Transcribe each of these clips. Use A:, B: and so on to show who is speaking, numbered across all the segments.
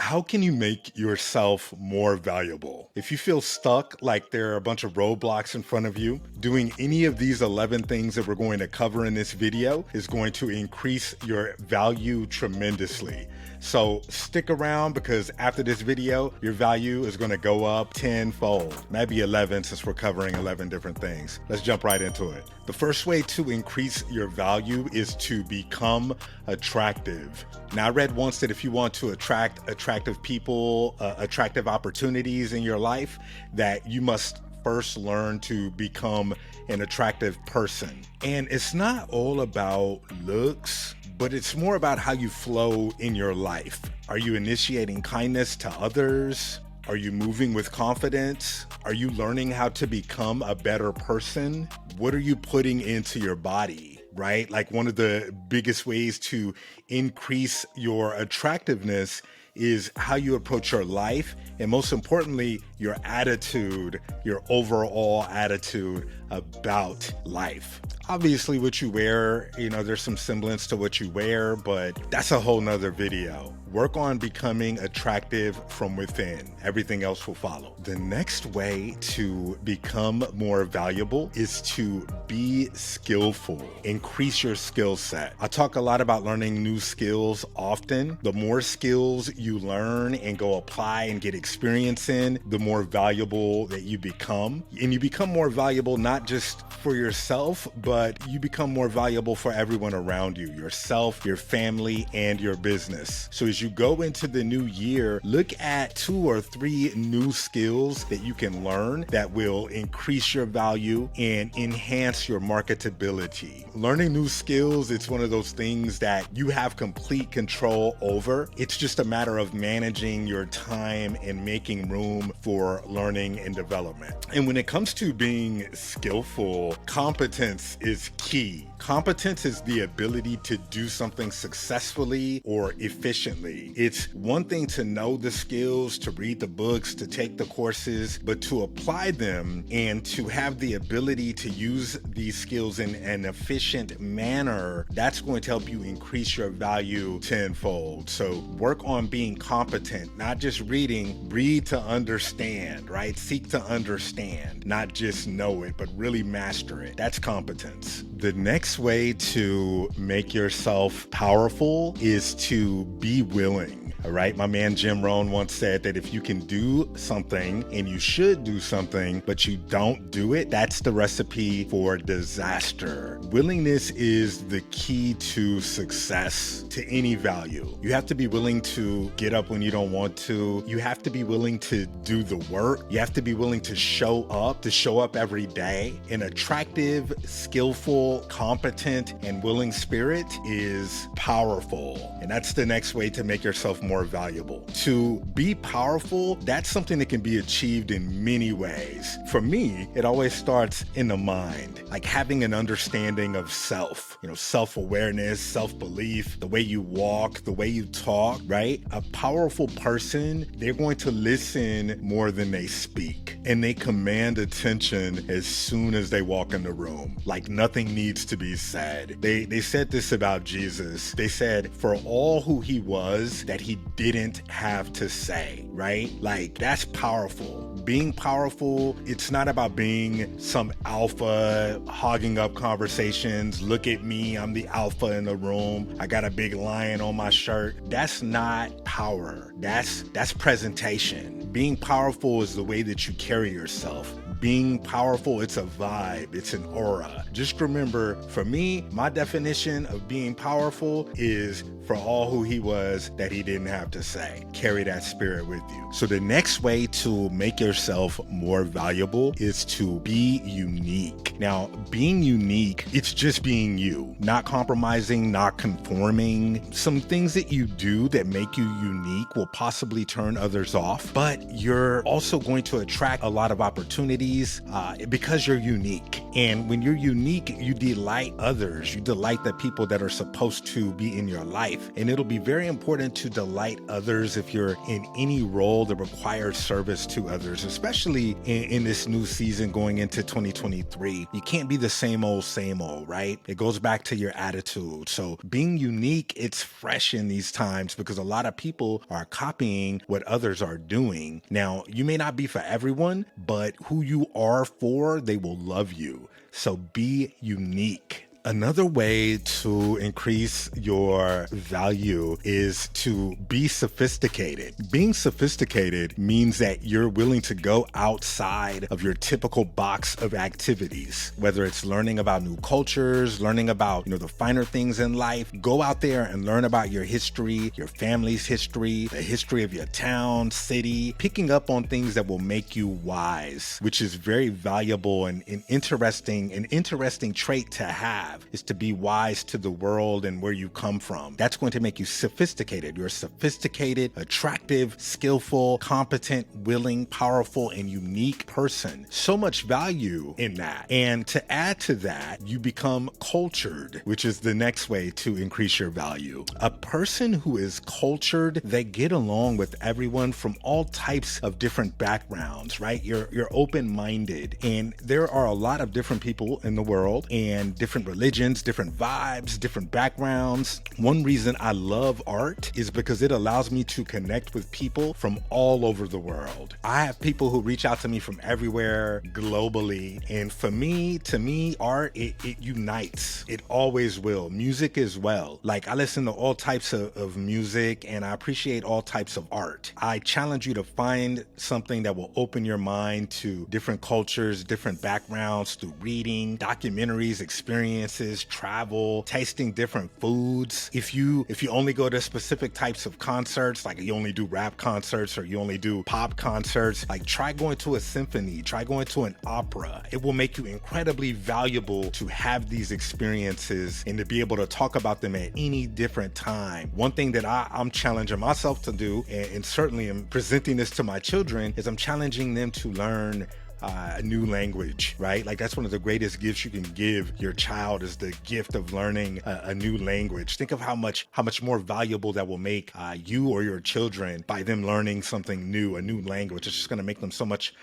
A: How can you make yourself more valuable? If you feel stuck, like there are a bunch of roadblocks in front of you, doing any of these 11 things that we're going to cover in this video is going to increase your value tremendously. So stick around, because after this video, your value is going to go up tenfold, maybe 11, since we're covering 11 different things. Let's jump right into it. The first way to increase your value is to become attractive. Now, I read once that if you want to attract attractive people, attractive opportunities in your life, that you must first learn to become an attractive person. And it's not all about looks, but it's more about how you flow in your life. Are you initiating kindness to others? Are you moving with confidence? Are you learning how to become a better person? What are you putting into your body, right? Like, one of the biggest ways to increase your attractiveness is how you approach your life, and most importantly, your attitude, your overall attitude about life. Obviously, what you wear, there's some semblance to what you wear, but that's a whole nother video. Work on becoming attractive from within. Everything else will follow. The next way to become more valuable is to be skillful. Increase your skill set. I talk a lot about learning new skills often. The more skills you learn and go apply and get experience in, the more valuable that you become. And you become more valuable not just for yourself, but you become more valuable for everyone around you, yourself, your family, and your business. So as you go into the new year, look at 2 or 3 new skills that you can learn that will increase your value and enhance your marketability. Learning new skills, it's one of those things that you have complete control over. It's just a matter of managing your time and making room for learning and development. And when it comes to being skillful, competence is key. Competence is the ability to do something successfully or efficiently. It's one thing to know the skills, to read the books, to take the courses, but to apply them and to have the ability to use these skills in an efficient manner, that's going to help you increase your value tenfold. So work on being competent, not just reading. Read to understand, right? Seek to understand, not just know it, but really master it. That's competence. The next way to make yourself powerful is to be willing. All right. My man Jim Rohn once said that if you can do something, and you should do something, but you don't do it, that's the recipe for disaster. Willingness is the key to success, to any value. You have to be willing to get up when you don't want to. You have to be willing to do the work. You have to be willing to show up every day. An attractive, skillful, competent, and willing spirit is powerful. And that's the next way to make yourself more valuable. To be powerful, that's something that can be achieved in many ways. For me, it always starts in the mind, like having an understanding of self, self-awareness, self-belief, the way you walk, the way you talk, right? A powerful person, they're going to listen more than they speak, and they command attention as soon as they walk in the room. Like, nothing needs to be said. They said this about Jesus. They said, for all who he was, that he didn't have to say, right? Like, that's powerful. Being powerful, it's not about being some alpha, hogging up conversations. Look at me, I'm the alpha in the room. I got a big lion on my shirt. That's not power. That's presentation. Being powerful is the way that you carry yourself. Being powerful, it's a vibe, it's an aura. Just remember, for me, my definition of being powerful is for all who he was, that he didn't have to say. Carry that spirit with you. So the next way to make yourself more valuable is to be unique. Now, being unique, it's just being you, not compromising, not conforming. Some things that you do that make you unique will possibly turn others off, but you're also going to attract a lot of opportunities activities because you're unique. And when you're unique, you delight others. You delight the people that are supposed to be in your life. And it'll be very important to delight others if you're in any role that requires service to others, especially in this new season going into 2023. You can't be the same old, right? It goes back to your attitude. So being unique, it's fresh in these times because a lot of people are copying what others are doing. Now, you may not be for everyone, but who you are for, they will love you. So be unique. Another way to increase your value is to be sophisticated. Being sophisticated means that you're willing to go outside of your typical box of activities, whether it's learning about new cultures, learning about, the finer things in life. Go out there and learn about your history, your family's history, the history of your town, city, picking up on things that will make you wise, which is very valuable and an interesting trait to have. Is to be wise to the world and where you come from. That's going to make you sophisticated. You're a sophisticated, attractive, skillful, competent, willing, powerful, and unique person. So much value in that. And to add to that, you become cultured, which is the next way to increase your value. A person who is cultured, they get along with everyone from all types of different backgrounds, right? You're open-minded, and there are a lot of different people in the world and different religions, different vibes, different backgrounds. One reason I love art is because it allows me to connect with people from all over the world. I have people who reach out to me from everywhere globally. And to me, art, it unites. It always will. Music as well. Like I listen to all types of music and I appreciate all types of art. I challenge you to find something that will open your mind to different cultures, different backgrounds through reading, documentaries, experiences, travel, tasting different foods. If you only go to specific types of concerts, like you only do rap concerts or you only do pop concerts, like try going to a symphony, try going to an opera. It will make you incredibly valuable to have these experiences and to be able to talk about them at any different time. One thing that I'm challenging myself to do, and certainly am presenting this to my children, is I'm challenging them to learn a new language, right? Like that's one of the greatest gifts you can give your child is the gift of learning a new language. Think of how much more valuable that will make you or your children by them learning something new, a new language. It's just going to make them so much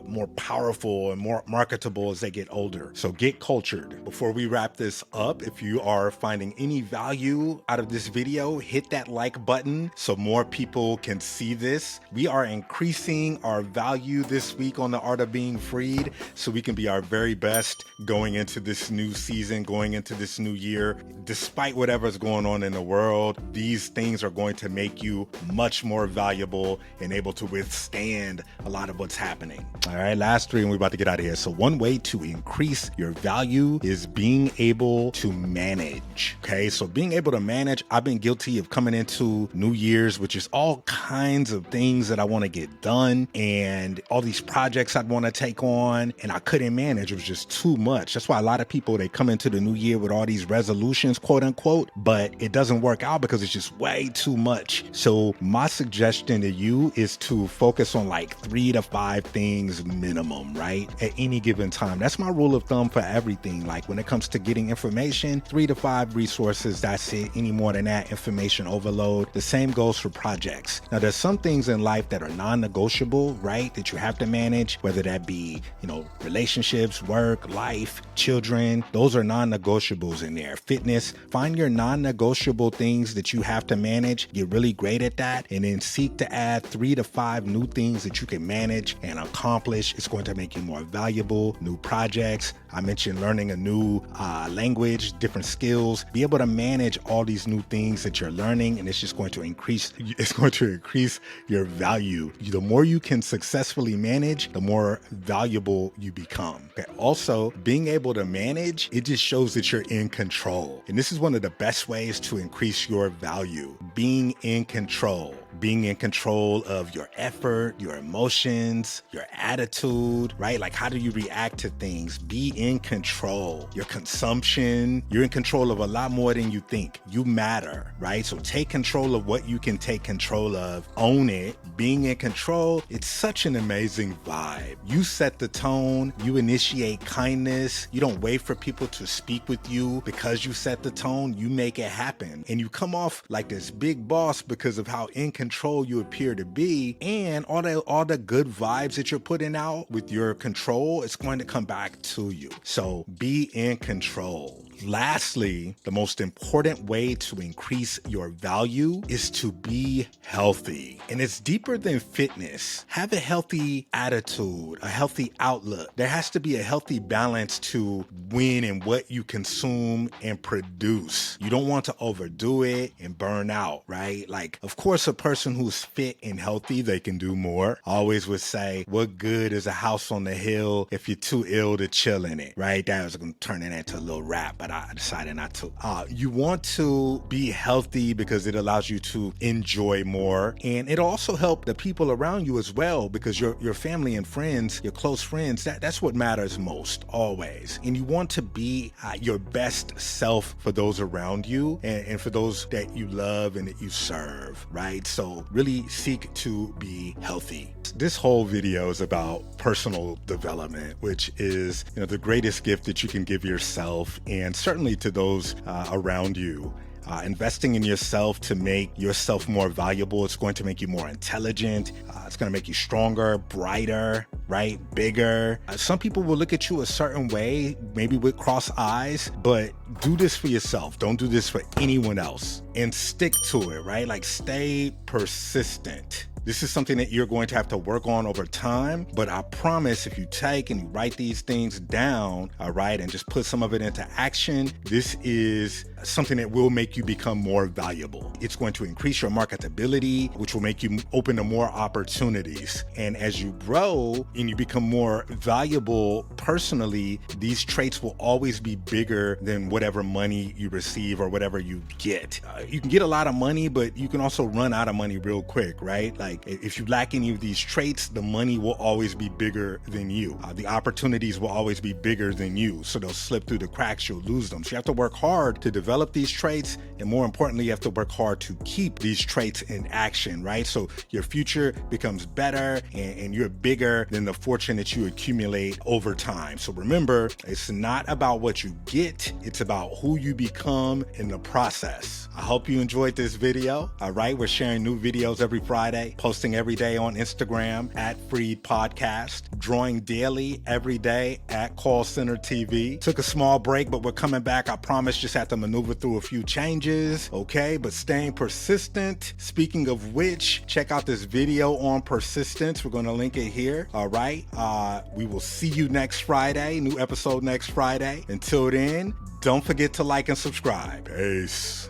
A: more powerful and more marketable as they get older. So get cultured. Before we wrap this up, if you are finding any value out of this video, hit that like button so more people can see this. We are increasing our value this week on The Art of Being Freed so we can be our very best going into this new season, going into this new year. Despite whatever's going on in the world, these things are going to make you much more valuable and able to withstand a lot of what's happening. All right, last three, and we're about to get out of here. So one way to increase your value is being able to manage. Okay, so being able to manage, I've been guilty of coming into New Year's, which is all kinds of things that I want to get done and all these projects I'd want to take on, and I couldn't manage. It was just too much. That's why a lot of people, they come into the new year with all these resolutions, quote unquote, but it doesn't work out because it's just way too much. So my suggestion to you is to focus on like 3 to 5 things minimum, right? At any given time. That's my rule of thumb for everything. Like when it comes to getting information, 3 to 5 resources, that's it. Any more than that, information overload. The same goes for projects. Now there's some things in life that are non-negotiable, right? That you have to manage, whether that be, relationships, work, life, children. Those are non-negotiables in there. Fitness. Find your non-negotiable things that you have to manage. Get really great at that. And then seek to add 3 to 5 new things that you can manage and accomplish. It's going to make you more valuable. New projects. I mentioned learning a new language, different skills. Be able to manage all these new things that you're learning, and it's just going to increase. It's going to increase your value. The more you can successfully manage, the more valuable you become. Okay. Also, being able to manage, it just shows that you're in control. And this is one of the best ways to increase your value. Being in control. being in control of your effort, your emotions, your attitude, right? Like, how do you react to things? Be in control. Your consumption, you're in control of a lot more than you think. You matter, right? So take control of what you can take control of. Own it. Being in control, it's such an amazing vibe. You set the tone. You initiate kindness. You don't wait for people to speak with you. Because you set the tone, you make it happen. And you come off like this big boss because of how in control you appear to be. And all the good vibes that you're putting out with your control, it's going to come back to you. So be in control. Lastly, the most important way to increase your value is to be healthy. And it's deeper than fitness. Have a healthy attitude, a healthy outlook. There has to be a healthy balance to when and what you consume and produce. You don't want to overdo it and burn out, right? Like, of course, a person who's fit and healthy, they can do more. I always would say, what good is a house on the hill if you're too ill to chill in it, right? That was going to turn it into a little rap, but I decided not to. You want to be healthy because it allows you to enjoy more. And it'll also help the people around you as well, because your family and friends, your close friends, that's what matters most, always. And you want to be your best self for those around you and for those that you love and that you serve, right? So really seek to be healthy. This whole video is about personal development, which is, the greatest gift that you can give yourself and certainly to those around you. Investing in yourself to make yourself more valuable. It's going to make you more intelligent. It's going to make you stronger, brighter, right? Bigger. Some people will look at you a certain way, maybe with cross eyes, but do this for yourself. Don't do this for anyone else, and stick to it, right? Like, stay persistent. This is something that you're going to have to work on over time, but I promise if you take and you write these things down, all right, and just put some of it into action, this is something that will make you become more valuable. It's going to increase your marketability, which will make you open to more opportunities. And as you grow and you become more valuable personally, these traits will always be bigger than whatever money you receive or whatever you get. You can get a lot of money, but you can also run out of money real quick, right? Like, if you lack any of these traits, the money will always be bigger than you. The opportunities will always be bigger than you. So they'll slip through the cracks, you'll lose them. So you have to work hard to develop these traits. And more importantly, you have to work hard to keep these traits in action, right? So your future becomes better and you're bigger than the fortune that you accumulate over time. So remember, it's not about what you get, it's about who you become in the process. I hope you enjoyed this video. All right, we're sharing new videos every Friday, posting every day on Instagram at Freed Podcast, drawing daily every day at Call Center TV. Took a small break, but we're coming back. I promise. Just have to maneuver through a few changes, okay? But staying persistent. Speaking of which, check out this video on persistence. We're going to link it here. All right. We will see you next Friday. New episode next Friday. Until then, don't forget to like and subscribe. Peace.